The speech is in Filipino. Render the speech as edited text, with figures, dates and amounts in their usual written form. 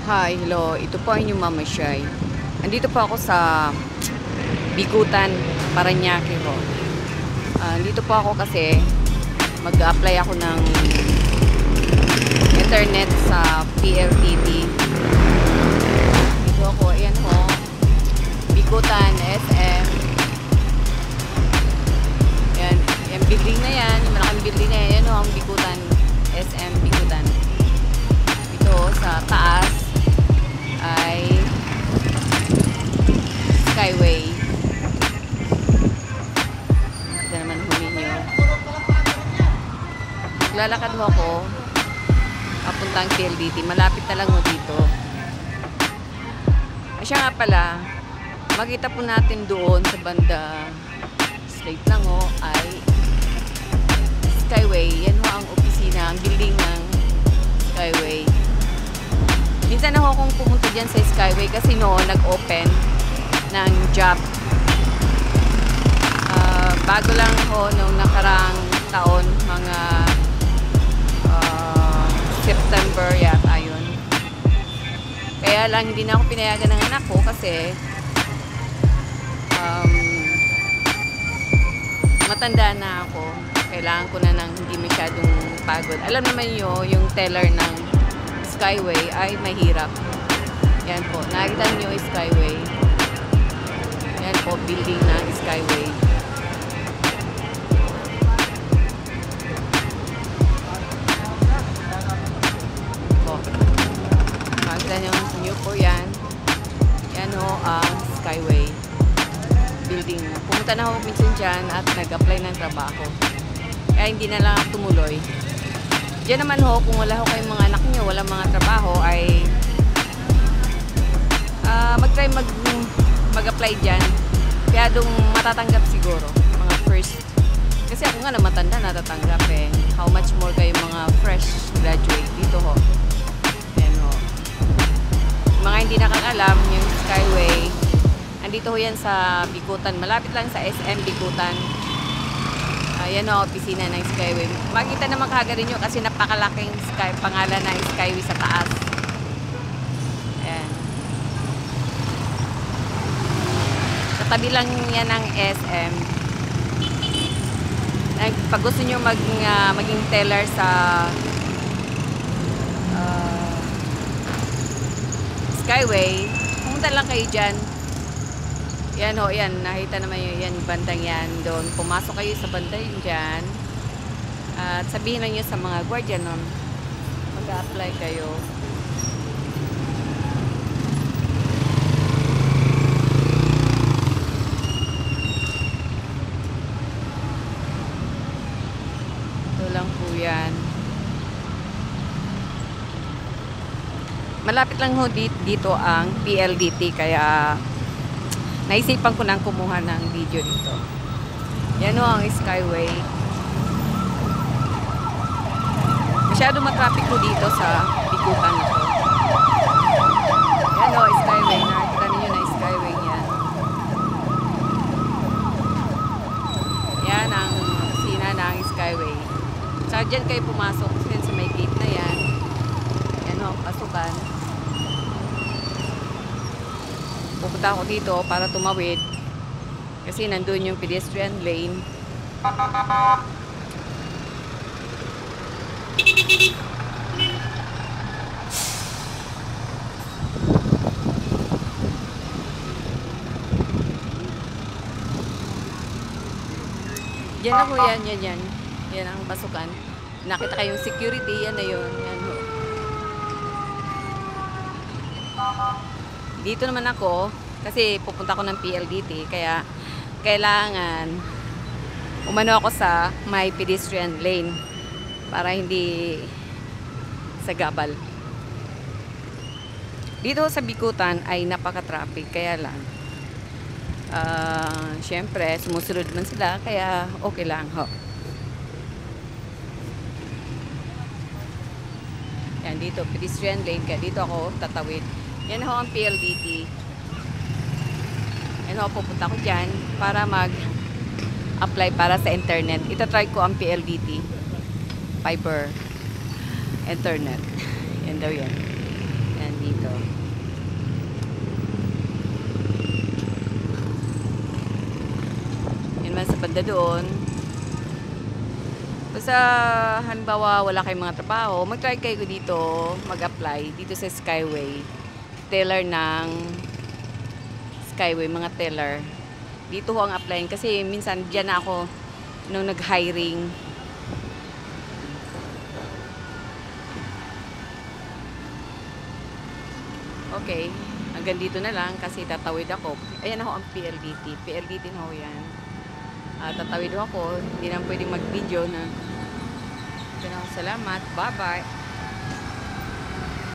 Hi, hello. Ito po ang inyong Mama Shy. Andito po ako sa Bikutan, Parañaque ho. Andito po ako kasi mag-apply ako ng internet sa PLDT. Dito ako, ayan ho. Bikutan, SM. Ayan, yung building na yan, yung malaking building na yan. Ayan ho, ang Bikutan, SM Bikutan. Ito sa taas ay Skyway. Ito naman ho ninyo. Lalakad mo ako papuntang PLDT. Malapit na lang ho dito. Siya nga pala, makita po natin doon sa banda straight lang ho ay Skyway. Yan ho ang opisina, ang building ng Skyway. Minsan ako kung pumunta dyan sa Skyway kasi noon nag-open ng job. Bago lang ho nung nakarang taon, mga September yata yun. Kaya lang hindi na ako pinayagan ng anak ko kasi matanda na ako. Kailangan ko na ng hindi masyadong pagod. Alam naman nyo, yung teller ng Skyway ay mahirap. Yan po. Nakikita niyo yung Skyway. Yan po, building ng Skyway. Po. Nakikita niyo po yan. Yan ho ang Skyway building. Pumunta na ako minsan dyan at nag-apply ng trabaho. Kaya hindi na lang tumuloy. Diyan naman ho, kung wala ho kayong mga anak nyo, walang mga trabaho, ay mag-try mag-apply dyan. Kaya dong matatanggap siguro, mga first. Kasi ako nga na matanda, natatanggap eh. How much more kayo mga fresh graduate dito ho. Ayan ho. Mga hindi nakakalam, yung Skyway, andito ho yan sa Bikutan. Malapit lang sa SM Bikutan. Ayan o, opisina ng Skyway. Makita naman kagad nyo kasi napakalaking pangalan ng Skyway sa taas. Ayan. Sa tabi lang yan ng SM. Pag gusto nyo maging teller sa Skyway, pumunta lang kayo dyan. Yan ho, yan. Nakita naman yun, yan, bandang yan. Doon, pumasok kayo sa banda yun dyan. At sabihin lang nyo sa mga guardian nun, mag-a-apply kayo. Ito lang po yan. Malapit lang ho dito ang PLDT, kaya naisipan ko nang kumuha ng video dito. Yan o ang Skyway. Masyado matraffic ko dito sa Bikutan na to. Yan o, Skyway. Nakikita ninyo na Skyway yan. Yan ang sina ng Skyway. Saka dyan kayo pumasok. Yan sa may gate na yan. Yan o, pasukan. Pupunta ako dito para tumawid kasi nandun yung pedestrian lane. Yan ako, yan. Yan ang pasukan. Nakita kayong security, yan na yun. Yan ho. Dito naman ako, kasi pupunta ko ng PLDT, kaya kailangan umano ako sa may pedestrian lane para hindi sa gabal. Dito sa Bikutan ay napaka-traffic, kaya lang syempre sumusunod man sila, kaya okay lang ho. Yan dito, pedestrian lane, kaya dito ako tatawid. Yan ho ang PLDT. Yan ho, pupunta ko dyan para mag-apply para sa internet. Ito-try ko ang PLDT. Fiber. Internet. Yan daw yan. Yan, dito. Yan man sa banda doon. Basta halimbawa wala kayong mga trabaho, mag-try kayo dito, mag-apply dito sa Skyway. Teller ng Skyway, mga teller. Dito ho ang applyin kasi minsan diyan na ako nung nag-hiring. Okay, hanggang dito na lang kasi tatawid ako. Ayan ako ang PLDT. PLDT na ho yan. Tatawid ako. Hindi na pwedeng mag-video na. Salamat. Bye-bye.